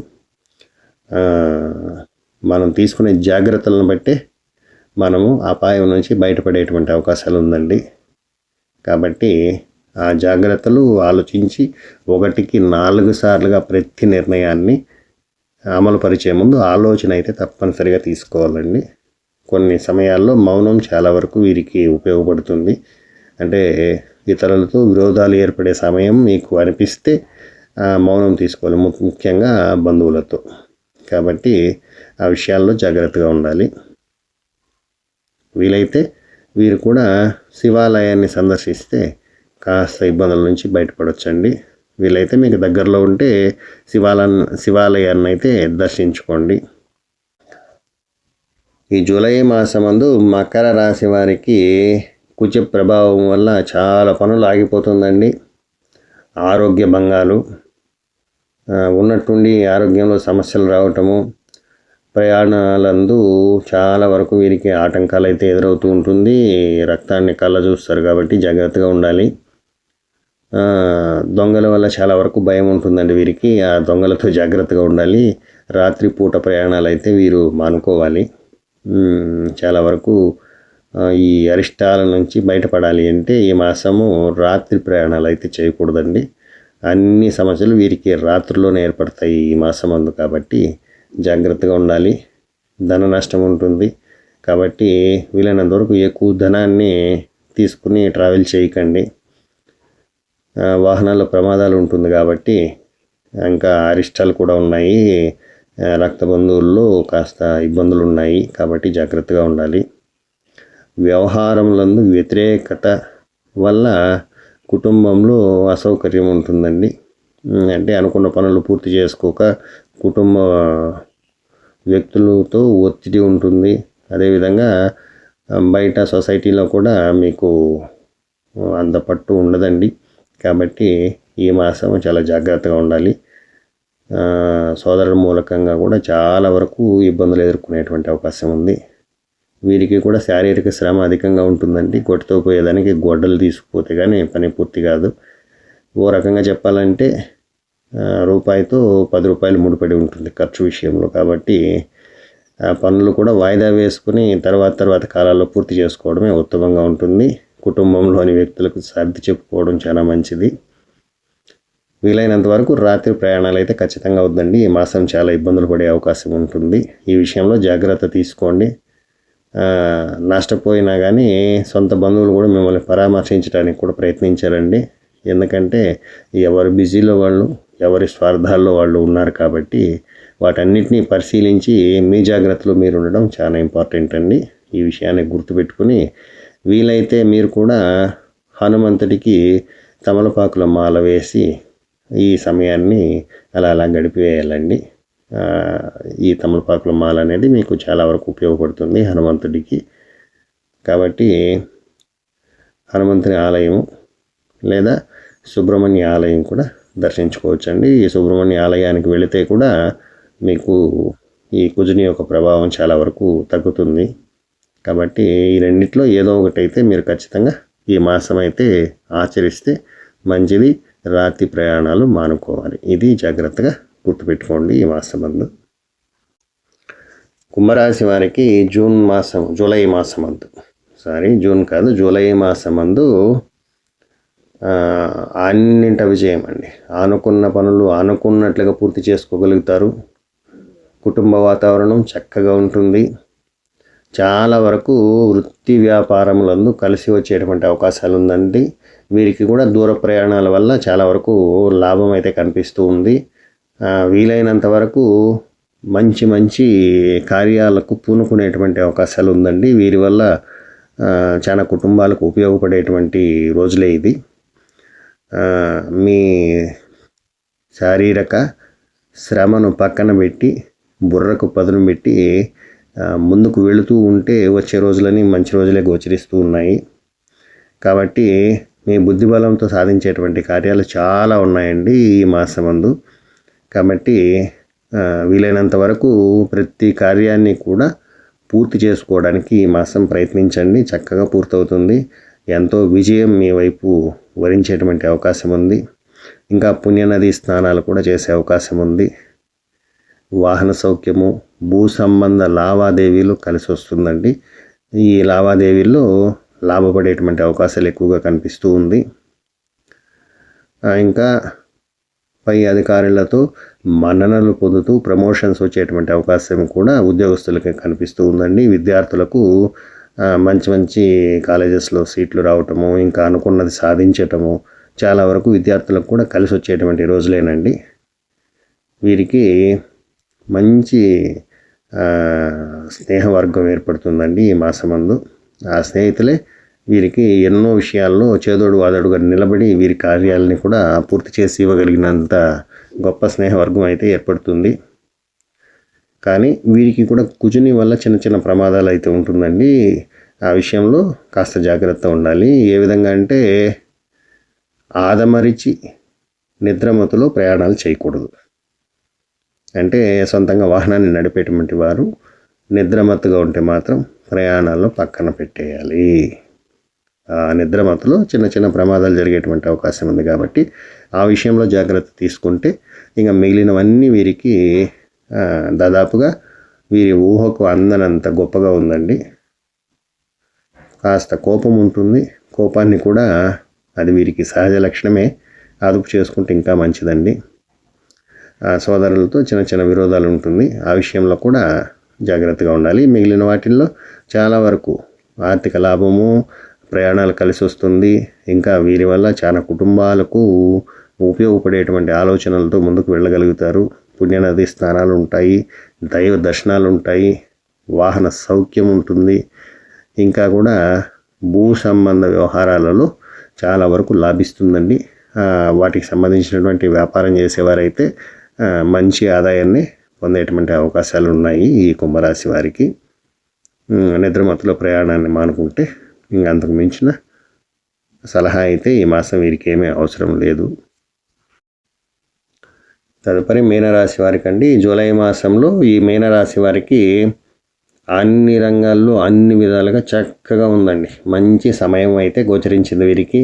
మనం తీసుకునే జాగ్రత్తలను బట్టే మనము అపాయం నుంచి బయటపడేటువంటి అవకాశాలు ఉందండి. కాబట్టి ఆ జాగ్రత్తలు ఆలోచించి 1కి 4 సార్లుగా ప్రతి నిర్ణయాన్ని అమలు పరిచే ముందు ఆలోచన అయితే తప్పనిసరిగా తీసుకోవాలండి. కొన్ని సమయాల్లో మౌనం చాలా వరకు వీరికి ఉపయోగపడుతుంది. అంటే ఇతరులతో విరోధాలు ఏర్పడే సమయం మీకు అనిపిస్తే మౌనం తీసుకోవాలి, ముఖ్యంగా బంధువులతో. కాబట్టి ఆ విషయాల్లో జాగ్రత్తగా ఉండాలి. వీలైతే వీరు కూడా శివాలయాన్ని సందర్శిస్తే కాస్త ఇబ్బందుల నుంచి బయటపడవచ్చండి. వీలైతే మీకు దగ్గరలో ఉంటే శివాలయాన్ని అయితే దర్శించుకోండి. ఈ జూలై మాసమందు మకర రాశి వారికి కుజ ప్రభావం వల్ల చాలా పనులు ఆగిపోతుందండి. ఆరోగ్య భంగాలు, ఉన్నట్టుండి ఆరోగ్యంలో సమస్యలు రావటము, ప్రయాణాలందు చాలా వరకు వీరికి ఆటంకాలు అయితే ఎదురవుతూ ఉంటుంది. రక్తాన్ని కళ్ళ చూస్తారు కాబట్టి జాగ్రత్తగా ఉండాలి. దొంగల వల్ల చాలా వరకు భయం ఉంటుందండి వీరికి. ఆ దొంగలతో జాగ్రత్తగా ఉండాలి. రాత్రిపూట ప్రయాణాలు అయితే వీరు మానుకోవాలి. చాలా వరకు ఈ అరిష్టాల నుంచి బయటపడాలి అంటే ఈ మాసము రాత్రి ప్రయాణాలు అయితే చేయకూడదండి. అన్ని సమస్యలు వీరికి రాత్రుల్లోనే ఏర్పడతాయి ఈ మాసం అందు. కాబట్టి జాగ్రత్తగా ఉండాలి. ధన నష్టం ఉంటుంది కాబట్టి వీలైనంత వరకు ఎక్కువ ధనాన్ని తీసుకుని ట్రావెల్ చేయకండి. వాహనాల్లో ప్రమాదాలు ఉంటుంది కాబట్టి, ఇంకా అరిష్టాలు కూడా ఉన్నాయి. రక్త బంధువుల్లో కాస్త ఇబ్బందులు ఉన్నాయి కాబట్టి జాగ్రత్తగా ఉండాలి. వ్యవహారములందు వ్యతిరేకత వల్ల కుటుంబంలో అసౌకర్యం ఉంటుందండి. అంటే అనుకున్న పనులు పూర్తి చేసుకోక కుటుంబ వ్యక్తులతో ఒత్తిడి ఉంటుంది. అదేవిధంగా బయట సొసైటీలో కూడా మీకు అంత పట్టు ఉండదండి. కాబట్టి ఈ మాసం చాలా జాగ్రత్తగా ఉండాలి. సోదరుల మూలకంగా కూడా చాలా వరకు ఇబ్బందులు ఎదుర్కొనేటువంటి అవకాశం ఉంది. వీరికి కూడా శారీరక శ్రమ అధికంగా ఉంటుందండి. గొడ్డతో పోయేదానికి గొడ్డలు తీసుకుపోతే కానీ పని పూర్తి కాదు. ఓ రకంగా చెప్పాలంటే రూపాయితో 10 రూపాయలు ముడిపడి ఉంటుంది ఖర్చు విషయంలో. కాబట్టి పనులు కూడా వాయిదా వేసుకుని తర్వాత కాలాల్లో పూర్తి చేసుకోవడమే ఉత్తమంగా ఉంటుంది. కుటుంబంలోని వ్యక్తులకు సర్ది చెప్పుకోవడం చాలా మంచిది. వీలైనంత వరకు రాత్రి ప్రయాణాలు అయితే ఖచ్చితంగా వద్దండి. ఈ మాసం చాలా ఇబ్బందులు పడే అవకాశం ఉంటుంది. ఈ విషయంలో జాగ్రత్త తీసుకోండి. నష్టపోయినా కానీ సొంత బంధువులు కూడా మిమ్మల్ని పరామర్శించడానికి కూడా ప్రయత్నించారండి. ఎందుకంటే ఎవరి బిజీలో వాళ్ళు, ఎవరి స్వార్థాల్లో వాళ్ళు ఉన్నారు కాబట్టి వాటన్నిటినీ పరిశీలించి మీ జాగ్రత్తలో మీరు ఉండడం చాలా ఇంపార్టెంట్ అండి. ఈ విషయాన్ని గుర్తుపెట్టుకుని వీలైతే మీరు కూడా హనుమంతుడికి తమలపాకుల మాల వేసి ఈ సమయాన్ని అలా గడిపివేయాలండి. ఈ తమలపాకుల మాల అనేది మీకు చాలా వరకు ఉపయోగపడుతుంది హనుమంతుడికి. కాబట్టి హనుమంతుని ఆలయం లేదా సుబ్రహ్మణ్య ఆలయం కూడా దర్శించుకోవచ్చండి. ఈ సుబ్రహ్మణ్య ఆలయానికి వెళితే కూడా మీకు ఈ కుజుని యొక్క ప్రభావం చాలా వరకు తగ్గుతుంది. కాబట్టి ఈ రెండిట్లో ఏదో ఒకటైతే మీరు ఖచ్చితంగా ఈ మాసం అయితే ఆచరిస్తే మంచిది. రాత్రి ప్రయాణాలు మానుకోవాలి. ఇది జాగ్రత్తగా గుర్తుపెట్టుకోండి ఈ మాసమందు. కుంభరాశి వారికి జూన్ జూలై మాసమందు అన్నింట విజయం అండి. అనుకున్న పనులు అనుకున్నట్లుగా పూర్తి చేసుకోగలుగుతారు. కుటుంబ వాతావరణం చక్కగా ఉంటుంది. చాలా వరకు వృత్తి వ్యాపారములందు కలిసి వచ్చేటువంటి అవకాశాలు ఉందండి. వీరికి కూడా దూర ప్రయాణాల వల్ల చాలా వరకు లాభం అయితే కనిపిస్తూ ఉంది. వీలైనంత వరకు మంచి కార్యాలకు పూనుకునేటువంటి అవకాశాలు ఉందండి. వీరి వల్ల చాలా కుటుంబాలకు ఉపయోగపడేటువంటి రోజులే ఇది. మీ శారీరక శ్రమను పక్కన పెట్టి బుర్రకు పదును పెట్టి ముందుకు వెళుతూ ఉంటే వచ్చే రోజులని మంచి రోజులే గోచరిస్తూ ఉన్నాయి. కాబట్టి మీ బుద్ధిబలంతో సాధించేటువంటి కార్యాలు చాలా ఉన్నాయండి ఈ మాసమందు. కాబట్టి వీలైనంత వరకు ప్రతి కార్యాన్ని కూడా పూర్తి చేసుకోవడానికి ఈ మాసం ప్రయత్నించండి. చక్కగా పూర్తవుతుంది. ఎంతో విజయం మీ వైపు వరించేటువంటి అవకాశం ఉంది. ఇంకా పుణ్యనది స్నానాలు కూడా చేసే అవకాశం ఉంది. వాహన సౌఖ్యము, భూ సంబంధ లావాదేవీలు కలిసి వస్తుందండి. ఈ లావాదేవీల్లో లాభపడేటువంటి అవకాశాలు ఎక్కువగా కనిపిస్తూ ఉంది. ఇంకా పై అధికారులతో మన్ననలు పొందుతూ ప్రమోషన్స్ వచ్చేటువంటి అవకాశం కూడా ఉద్యోగస్తులకి కనిపిస్తూ ఉందండి. విద్యార్థులకు మంచి కాలేజెస్లో సీట్లు రావటము, ఇంకా అనుకున్నది సాధించటము చాలా వరకు విద్యార్థులకు కూడా కలిసి వచ్చేటువంటి రోజులేనండి. వీరికి మంచి స్నేహవర్గం ఏర్పడుతుందండి ఈ మాసమందు. ఆ స్నేహితులే వీరికి ఎన్నో విషయాల్లో చేదోడు వాదోడుగా నిలబడి వీరి కార్యాలని కూడా పూర్తి చేసి ఇవ్వగలిగినంత గొప్ప స్నేహవర్గం అయితే ఏర్పడుతుంది. కానీ వీరికి కూడా కుజుని వల్ల చిన్న ప్రమాదాలు అయితే ఉంటుందండి. ఆ విషయంలో కాస్త జాగ్రత్త ఉండాలి. ఏ విధంగా అంటే ఆదమరిచి నిద్రమతులో ప్రయాణాలు చేయకూడదు. అంటే సొంతంగా వాహనాన్ని నడిపేటువంటి వారు నిద్రమత్తుగా ఉంటే మాత్రం ప్రయాణాల్లో పక్కన పెట్టేయాలి. నిద్రమత్తులో చిన్న చిన్న ప్రమాదాలు జరిగేటువంటి అవకాశం ఉంది. కాబట్టి ఆ విషయంలో జాగ్రత్త తీసుకుంటే ఇంకా మిగిలినవన్నీ వీరికి దాదాపుగా వీరి ఊహకు అందనంత గొప్పగా ఉందండి. కాస్త కోపం ఉంటుంది. కోపాన్ని కూడా అది వీరికి సహజ లక్షణమే, అదుపు చేసుకుంటే ఇంకా మంచిదండి. సోదరులతో చిన్న చిన్న విరోధాలు ఉంటుంది. ఆ విషయంలో కూడా జాగ్రత్తగా ఉండాలి. మిగిలిన వాటిల్లో చాలా వరకు ఆర్థిక లాభము, ప్రయాణాలు కలిసి వస్తుంది. ఇంకా వీరి వల్ల చాలా కుటుంబాలకు ఉపయోగపడేటువంటి ఆలోచనలతో ముందుకు వెళ్ళగలుగుతారు. పుణ్యనది స్నానాలు ఉంటాయి, దైవ దర్శనాలు ఉంటాయి, వాహన సౌఖ్యం ఉంటుంది. ఇంకా కూడా భూ సంబంధ వ్యవహారాలలో చాలా వరకు లాభిస్తుందండి. వాటికి సంబంధించినటువంటి వ్యాపారం చేసేవారైతే మంచి ఆదాయాన్ని పొందేటువంటి అవకాశాలు ఉన్నాయి ఈ కుంభరాశి వారికి. నిద్రమత్తులో ప్రయాణాన్ని మానుకుంటే ఇంకా అంతకు మించిన సలహా అయితే ఈ మాసం వీరికి ఏమీ అవసరం లేదు. తదుపరి మీనరాశి వారికి అండి, జూలై మాసంలో ఈ మీనరాశి వారికి అన్ని రంగాల్లో అన్ని విధాలుగా చక్కగా ఉందండి. మంచి సమయం అయితే గోచరించింది వీరికి.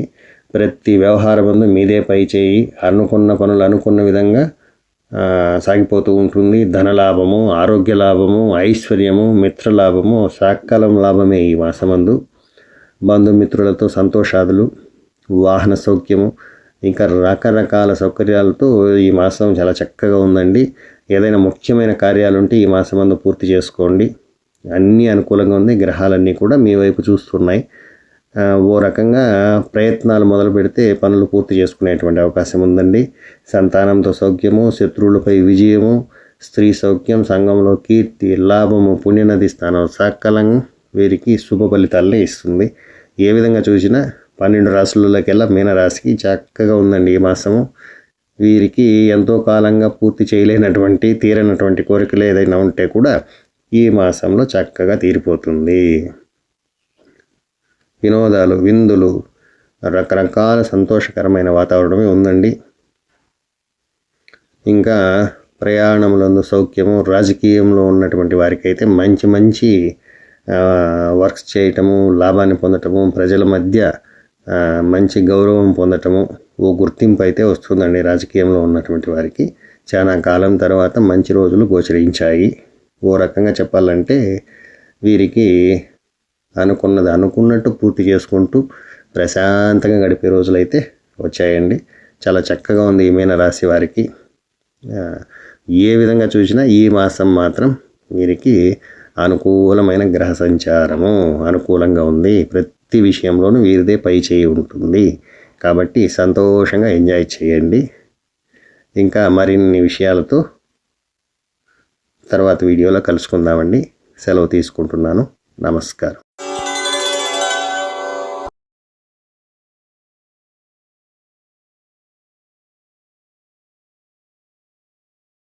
ప్రతి వ్యవహారం మీదే పై చేయి, అనుకున్న పనులు అనుకున్న విధంగా సాగిపోతూ ఉంటుంది. ధనలాభము, ఆరోగ్య లాభము, ఐశ్వర్యము, మిత్రలాభము, సకాలం లాభమే ఈ మాసమందు. బంధుమిత్రులతో సంతోషాదులు, వాహన సౌఖ్యము, ఇంకా రకరకాల సౌకర్యాలతో ఈ మాసం చాలా చక్కగా ఉందండి. ఏదైనా ముఖ్యమైన కార్యాలుంటే ఈ మాసమందు పూర్తి చేసుకోండి. అన్నీ అనుకూలంగా ఉంది. గ్రహాలన్నీ కూడా మీ వైపు చూస్తున్నాయి. ఓ రకంగా ప్రయత్నాలు మొదలు పెడితే పనులు పూర్తి చేసుకునేటువంటి అవకాశం ఉందండి. సంతానంతో సౌఖ్యము, శత్రువులపై విజయము, స్త్రీ సౌఖ్యం, సంఘంలో కీర్తి, లాభము, పుణ్యనది స్థానం సకలం వీరికి శుభ ఫలితాలనే ఇస్తుంది. ఏ విధంగా చూసినా 12 రాశులలోకెల్లా మీనరాశికి చక్కగా ఉందండి ఈ మాసము. వీరికి ఎంతో కాలంగా పూర్తి చేయలేనటువంటి తీరనటువంటి కోరికలు ఏదైనా ఉంటే కూడా ఈ మాసంలో చక్కగా తీరిపోతుంది. వినోదాలు, విందులు, రకరకాల సంతోషకరమైన వాతావరణమే ఉందండి. ఇంకా ప్రయాణములందు సౌఖ్యము, రాజకీయంలో ఉన్నటువంటి వారికి అయితే మంచి మంచి వర్క్స్ చేయటము, లాభాన్ని పొందటము, ప్రజల మధ్య మంచి గౌరవం పొందటము, ఓ గుర్తింపు అయితే వస్తుందండి. రాజకీయంలో ఉన్నటువంటి వారికి చాలా కాలం తర్వాత మంచి రోజులు గోచరించాయి. ఓ రకంగా చెప్పాలంటే వీరికి అనుకున్నది అనుకున్నట్టు పూర్తి చేసుకుంటూ ప్రశాంతంగా గడిపే రోజులైతే వచ్చాయండి. చాలా చక్కగా ఉంది ఈ మీనరాశి వారికి. ఏ విధంగా చూసినా ఈ మాసం మాత్రం వీరికి అనుకూలమైన గ్రహ సంచారము అనుకూలంగా ఉంది. ప్రతి విషయంలోనూ వీరిదే పై చేయి ఉంటుంది. కాబట్టి సంతోషంగా ఎంజాయ్ చేయండి. ఇంకా మరిన్ని విషయాలతో తర్వాత వీడియోలో కలుసుకుందామండి. సెలవు తీసుకుంటున్నాను. నమస్కారం.